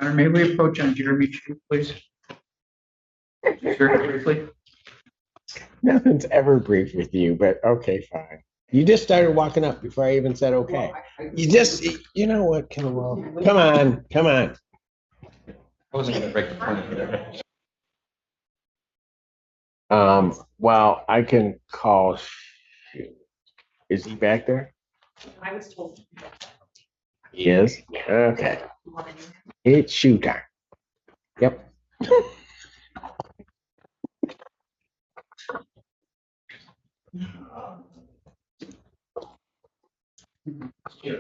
Honor, may we approach on Jeremy Chu, please? Very briefly. Nothing's ever brief with you, but okay, fine. You just started walking up before I even said okay. You know what, Kilowell? Come on, come on. I wasn't going to break the point. Well, I can call. Is he back there? I was told. He is? Okay. It's shoe time. Yep. Do you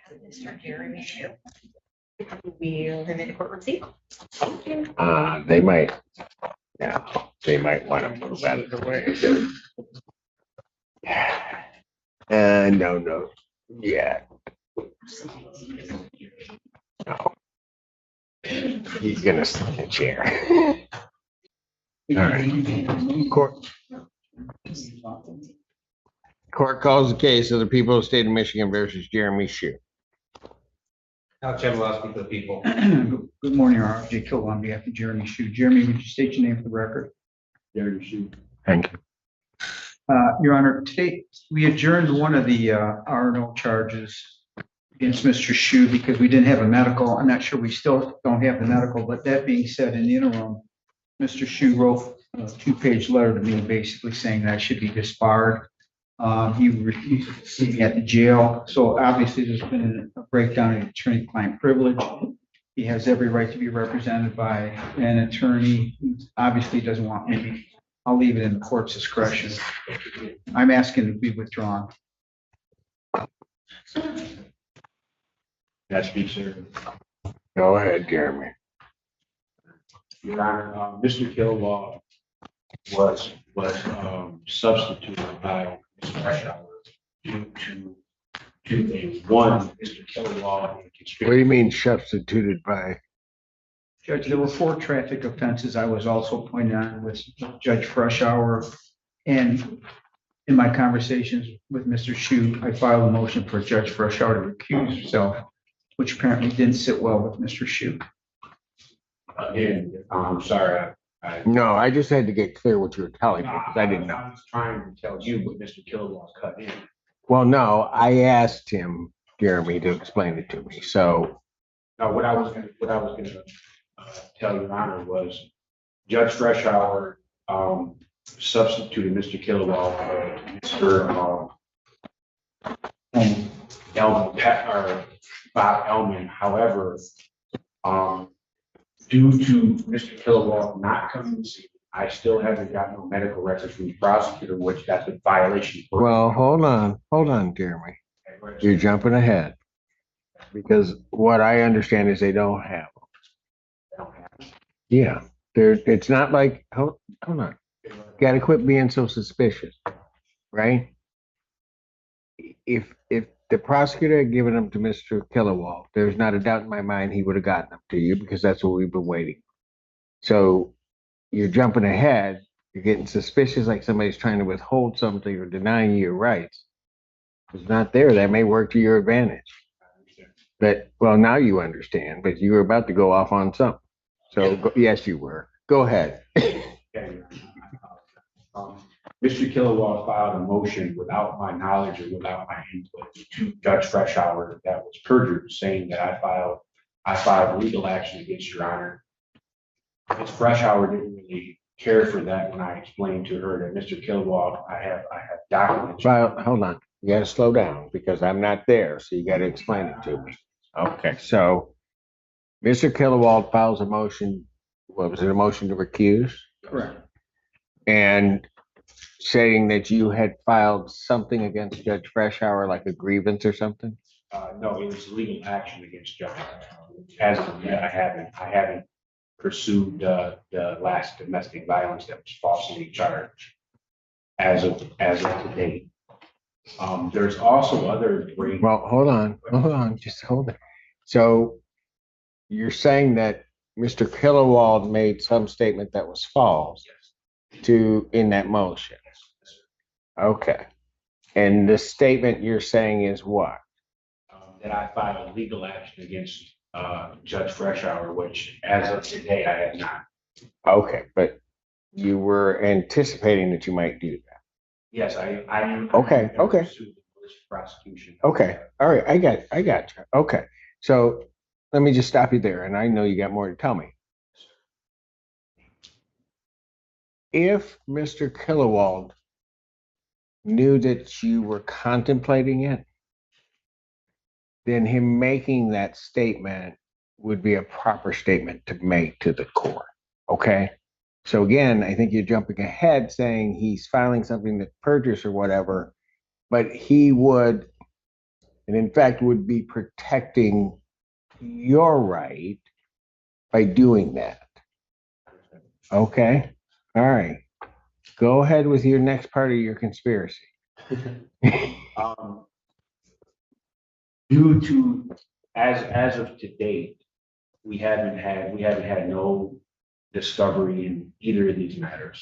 have Mr. Jeremy Chu? We're going to court receipt. They might. No, they might want to move out of the way. No. Yeah. No. He's gonna sit in the chair. All right. Court calls the case of the people of the state of Michigan versus Jeremy Chu. Alex Chavalosky for the people. Good morning, Your Honor. Jay Kill on behalf of Jeremy Chu. Jeremy, would you state your name for the record? Jeremy Chu. Thank you. Your Honor, today we adjourned one of the R&O charges against Mr. Chu because we didn't have a medical. I'm not sure we still don't have the medical, but that being said, in the interim, Mr. Chu wrote a 2-page letter to me basically saying that I should be disbarred. He refused to see me at the jail. So obviously there's been a breakdown in attorney-client privilege. He has every right to be represented by an attorney. He obviously doesn't want me. I'll leave it in the court's discretion. I'm asking to be withdrawn. That's me, sir. Go ahead, Jeremy. Your Honor, Mr. Kilowell was substituted by Mr. Freshour due to two things. One, Mr. Kilowell. What do you mean substituted by? Judge, there were 4 traffic offenses I was also pointed on with Judge Freshour. And in my conversations with Mr. Chu, I filed a motion for Judge Freshour to recuse himself, which apparently didn't sit well with Mr. Chu. Again, I'm sorry. No, I just had to get clear what you were telling me because I didn't know. I was trying to tell you what Mr. Kilowell cut in. Well, no, I asked him, Jeremy, to explain it to me. So, No, what I was gonna tell Your Honor was Judge Freshour substituted Mr. Kilowell for Mr. Elman, Bob Elman. However, due to Mr. Kilowell not coming to see me, I still haven't got no medical records from the prosecutor, which that's a violation. well, hold on, Jeremy. You're jumping ahead because what I understand is they don't have them. Yeah, it's not like, hold on. Got to quit being so suspicious, right? If the prosecutor had given them to Mr. Kilowell, there's not a doubt in my mind he would have gotten them to you because that's what we've been waiting. So you're jumping ahead. You're getting suspicious like somebody's trying to withhold something or denying you your rights. If it's not there, that may work to your advantage. But, well, now you understand, but you were about to go off on something. So, yes, you were. Go ahead. Mr. Kilowell filed a motion without my knowledge or without my input to Judge Freshour that was perjured, saying that I filed legal action against Your Honor. Ms. Freshour didn't really care for that when I explained to her that Mr. Kilowell, I have documents. Well, hold on. You got to slow down because I'm not there, so you got to explain it to me. Okay, so Mr. Kilowell files a motion. What was it? A motion to recuse? Correct. And saying that you had filed something against Judge Freshour, like a grievance or something? No, it was legal action against Judge Freshour. As of yet, I haven't pursued the last domestic violence that was falsely charged as of today. There's also other. Well, hold on, just hold it. So you're saying that Mr. Kilowell made some statement that was false in that motion? Okay. And the statement you're saying is what? That I filed legal action against Judge Freshour, which as of today, I have not. Okay, but you were anticipating that you might do that. Yes, I am. Okay, okay. Pursued the malicious prosecution. Okay, all right, I got you. Okay, so let me just stop you there, and I know you got more to tell me. If Mr. Killowald knew that you were contemplating it, then him making that statement would be a proper statement to make to the court. Okay? So again, I think you're jumping ahead saying he's filing something that's perjurious or whatever, but he would, and in fact, would be protecting your right by doing that. Okay? All right. Go ahead with your next part of your conspiracy. Due to, as of to date, we haven't had no discovery in either of these matters.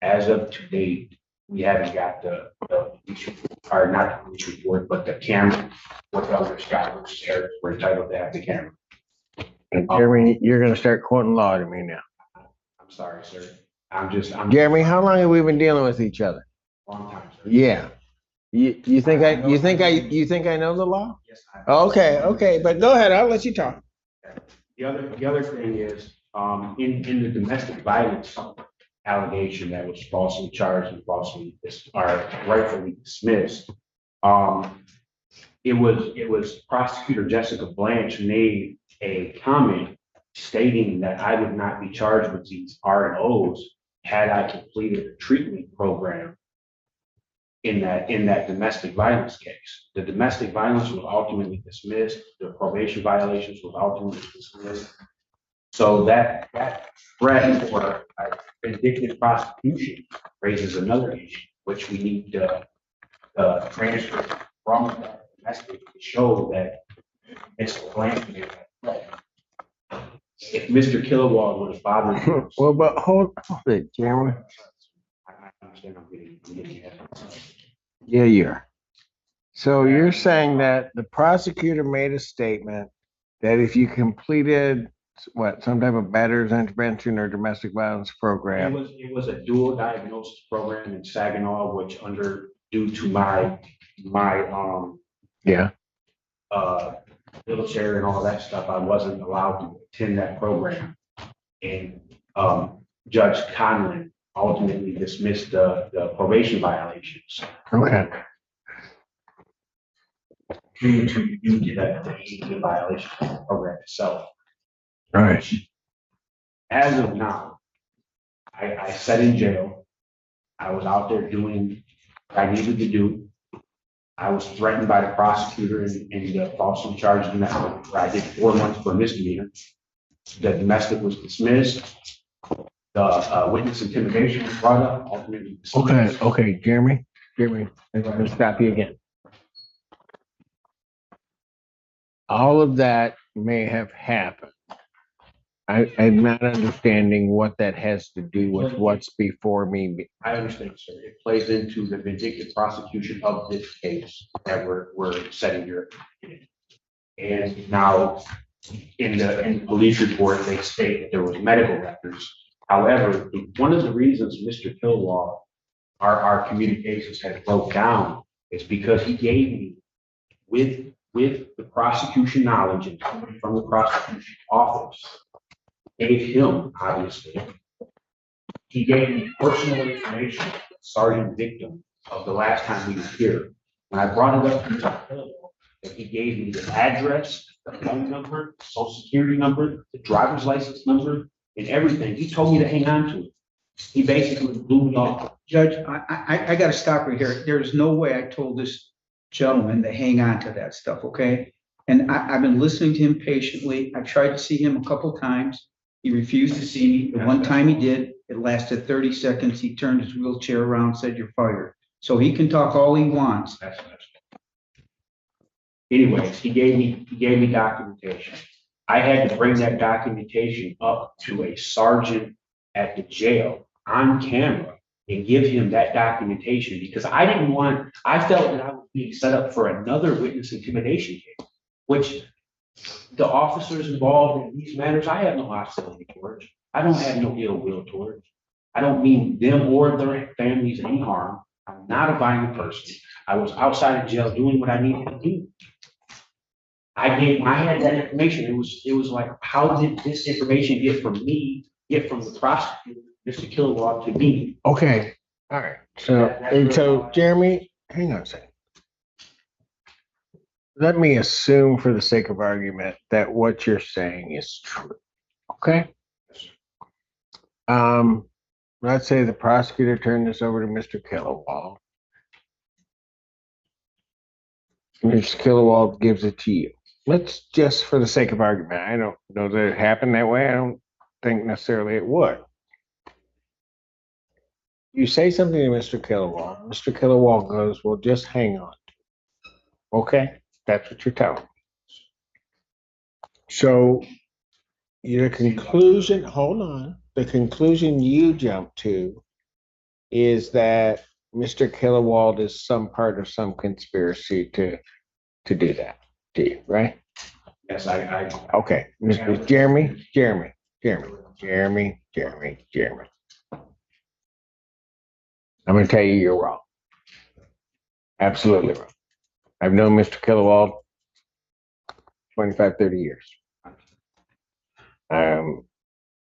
As of to date, we haven't got the police report, or not the police report, but the camera. What the other Scott was there, we're entitled to have the camera. And Jeremy, you're going to start quoting law to me now. I'm sorry, sir. I'm Jeremy, how long have we been dealing with each other? long time, sir. Yeah. You think I know the law? Yes, Okay, but go ahead. I'll let you talk. The other thing is, in the domestic violence allegation that was falsely charged and falsely, or rightfully dismissed, it was Prosecutor Jessica Blanche made a comment stating that I would not be charged with these R&Os had I completed a treatment program in that domestic violence case. The domestic violence was ultimately dismissed. The probation violations was ultimately dismissed. So that threat for a vindictive prosecution raises another issue, which we need to transfer from that domestic to show that it's blanket. If Mr. Killowald would have bothered. Well, but hold it, Jeremy. I understand I'm getting ahead. Yeah, you are. So you're saying that the prosecutor made a statement that if you completed some type of batter's intervention or domestic violence program. It was a dual diagnosis program in Saginaw, which due to my Yeah. wheelchair and all that stuff, I wasn't allowed to attend that program. And Judge Conlon ultimately dismissed the probation violations. Okay. Due to the violation of the program itself. Right. As of now, I sat in jail. I was out there doing what I needed to do. I was threatened by the prosecutor and falsely charged in that, where I did 4 months for misdemeanor. The domestic was dismissed. The witness intimidation was brought up, ultimately dismissed. Okay, Jeremy, I'm going to stop you again. All of that may have happened. I'm not understanding what that has to do with what's before me. I understand, sir. It plays into the vindictive prosecution of this case that we're setting here. And now, in the police report, they state that there was medical records. However, one of the reasons Mr. Killowald, our communications had broke down is because he gave me, with the prosecution knowledge and somebody from the prosecution office, gave him, obviously, he gave me personal information, Sergeant Victim, of the last time he was here. When I brought it up to Mr. Killowald, that he gave me the address, the phone number, the social security number, the driver's license number, and everything. He told me to hang on to it. He basically blew me off. Judge, I got to stop right here. There's no way I told this gentleman to hang on to that stuff, okay? And I've been listening to him patiently. I tried to see him a couple times. He refused to see me. The one time he did, it lasted 30 seconds. He turned his wheelchair around, said, "You're fired." So he can talk all he wants. Anyways, he gave me documentation. I had to bring that documentation up to a sergeant at the jail on camera and give him that documentation because I felt that I was being set up for another witness intimidation case, which The officers involved in these matters, I have no hostility towards. I don't have no ill will towards. I don't mean them or their families any harm. I'm not a violent person. I was outside of jail doing what I needed to do. I had that information. It was like, how did this information get from the prosecutor, Mr. Kilowatt, to me? Okay, all right. So Jeremy, hang on a second. Let me assume for the sake of argument that what you're saying is true. Okay? Let's say the prosecutor turned this over to Mr. Kilowatt. Mr. Kilowatt gives it to you. Let's just for the sake of argument, I don't know that it happened that way. I don't think necessarily it would. You say something to Mr. Kilowatt. Mr. Kilowatt goes, well, just hang on. Okay? That's what you're telling me. So the conclusion, hold on. The conclusion you jump to is that Mr. Kilowatt is some part of some conspiracy to do that to you, right? Yes, Okay, Mr. Jeremy. I'm going to tell you you're wrong. Absolutely wrong. I've known Mr. Kilowatt 25, 30 years.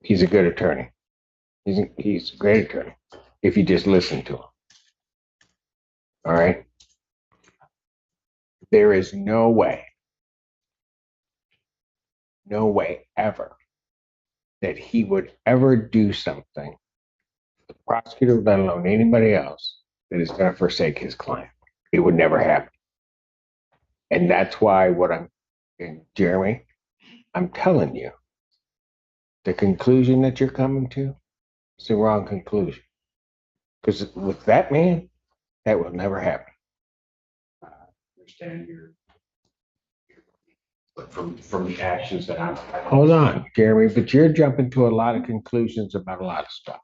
He's a good attorney. He's a great attorney if you just listen to him. All right? There is no way ever that he would ever do something, the prosecutor, let alone anybody else, that is going to forsake his client. It would never happen. And that's why Jeremy, I'm telling you, the conclusion that you're coming to is the wrong conclusion. Because with that man, that will never happen. I understand but from the actions that I'm. Hold on, Jeremy, but you're jumping to a lot of conclusions about a lot of stuff.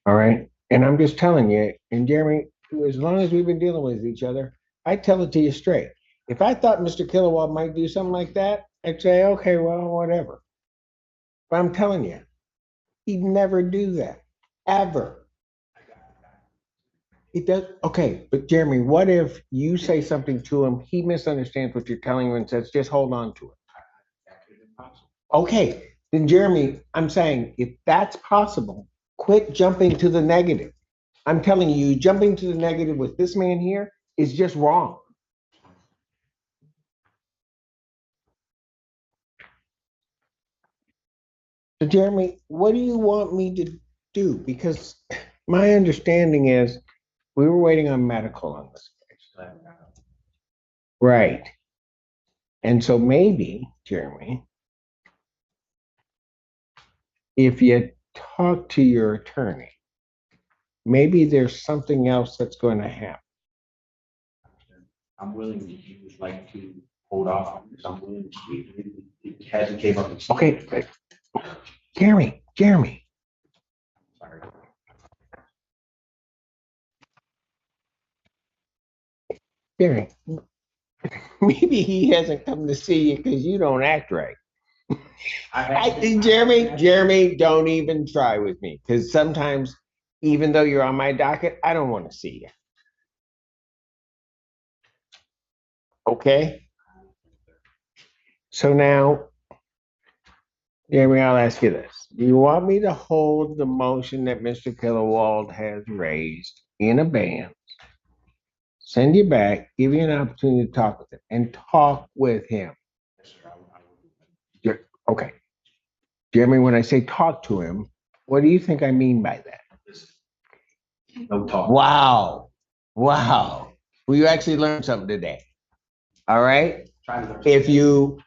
All right? And I'm just telling you, and Jeremy, as long as we've been dealing with each other, I tell it to you straight. If I thought Mr. Kilowatt might do something like that, I'd say, okay, well, whatever. But I'm telling you, he'd never do that, ever. He does. Okay, but Jeremy, what if you say something to him, he misunderstands what you're telling him and says, just hold on to it. Okay, then Jeremy, I'm saying if that's possible, quit jumping to the negative. I'm telling you, jumping to the negative with this man here is just wrong. So Jeremy, what do you want me to do? Because my understanding is we were waiting on medical on this case. Right. And so maybe, Jeremy, if you talk to your attorney, maybe there's something else that's going to happen. I'm willing to hold off on this. I'm willing to speak. It hasn't came up. Okay, but Jeremy. Sorry. Jeremy, maybe he hasn't come to see you because you don't act right. Jeremy, don't even try with me because sometimes, even though you're on my docket, I don't want to see you. Okay? So now, Jeremy, I'll ask you this. Do you want me to hold the motion that Mr. Kilowatt has raised in abeyance, send you back, give you an opportunity to talk with him, and talk with him? Okay. Jeremy, when I say talk to him, what do you think I mean by that? No talk. Wow. Well, you actually learned something today. All right? If you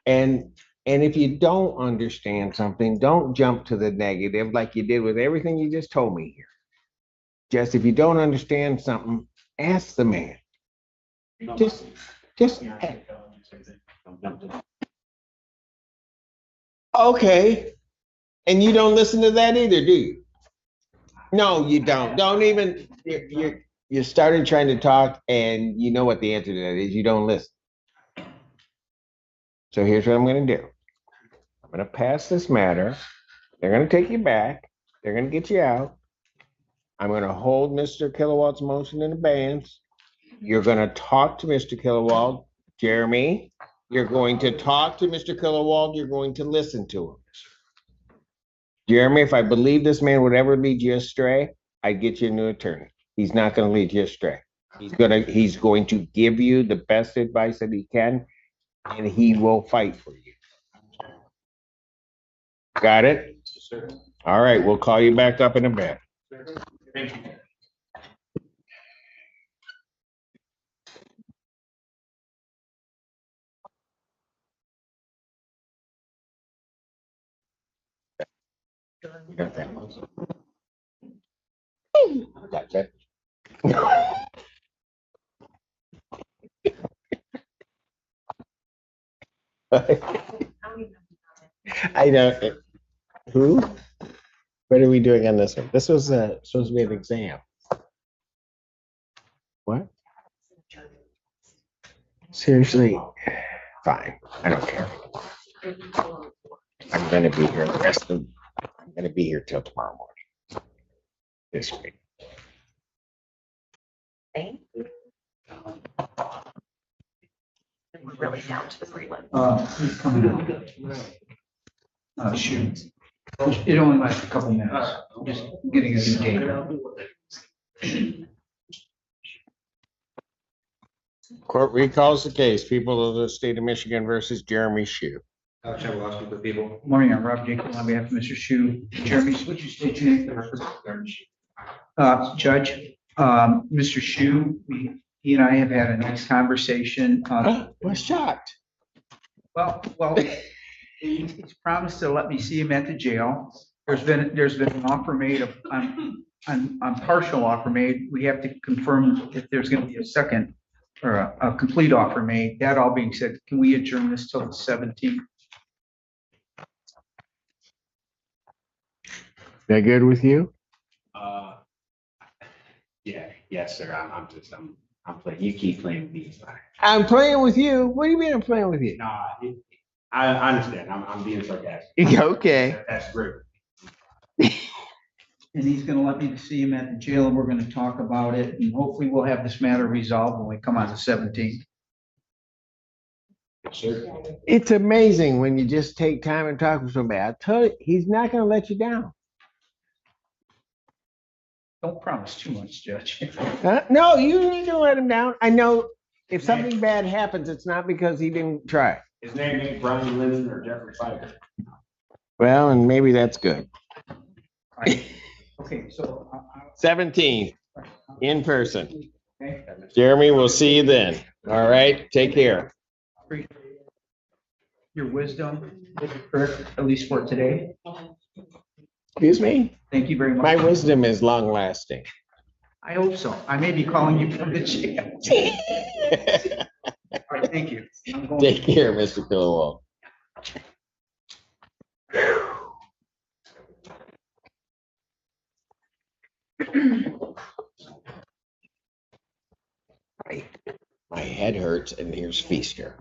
don't understand something, don't jump to the negative like you did with everything you just told me here. Just if you don't understand something, ask the man. Just okay. And you don't listen to that either, do you? No, you don't. Don't even. You started trying to talk, and you know what the answer to that is. You don't listen. So here's what I'm gonna do. I'm gonna pass this matter. They're gonna take you back. They're gonna get you out. I'm gonna hold Mr. Kilowat's motion in abeyance. You're gonna talk to Mr. Kilowald. Jeremy, you're going to talk to Mr. Kilowald. You're going to listen to him. Jeremy, if I believe this man would ever lead you astray, I'd get you a new attorney. He's not gonna lead you astray. He's going to give you the best advice that he can, and he will fight for you. Got it? Sir. All right, we'll call you back up in a bit. Thank you. You got that one? Got that. I know. Who? What are we doing on this one? This was supposed to be an exam. What? Seriously? Fine. I don't care. I'm gonna be here the rest of. I'm gonna be here till tomorrow morning. This week. Thank you. We're really down to the prelim. He's coming out. Shoot. It only lasts a couple minutes. Just getting a new date. Court recalls the case, people of the state of Michigan versus Jeremy Shue. Morning, I'm Rob Jenkins on behalf of Mr. Shue. Jeremy, would you state your name for the record? Judge, Mr. Shue, he and I have had a nice conversation. Was shocked. Well, he's promised to let me see him at the jail. There's been an offer made on partial offer made. We have to confirm if there's going to be a second or a complete offer made. That all being said, can we adjourn this till the 17th? That good with you? Yeah, yes, sir. I'm playing. You keep playing with me. I'm playing with you. What do you mean I'm playing with you? Nah, I understand. I'm being sarcastic. Okay. That's great. And he's gonna let me see him at the jail and we're gonna talk about it and hopefully we'll have this matter resolved when we come on the 17th. Sure. It's amazing when you just take time and talk with somebody. I tell you, he's not going to let you down. Don't promise too much, Judge. No, you ain't going to let him down. I know if something bad happens, it's not because he didn't try. His name ain't Brian Lennon or Jeffrey Pfeiffer. Well, and maybe that's good. Right. Okay, so 17th in person. okay. Jeremy, we'll see you then. All right. Take care. Appreciate your wisdom, at least for today. Excuse me. Thank you very much. My wisdom is long lasting. I hope so. I may be calling you from the jail. All right, thank you. I'm going. Take care, Mr. Pillowall. My head hurts, and here's Feaster.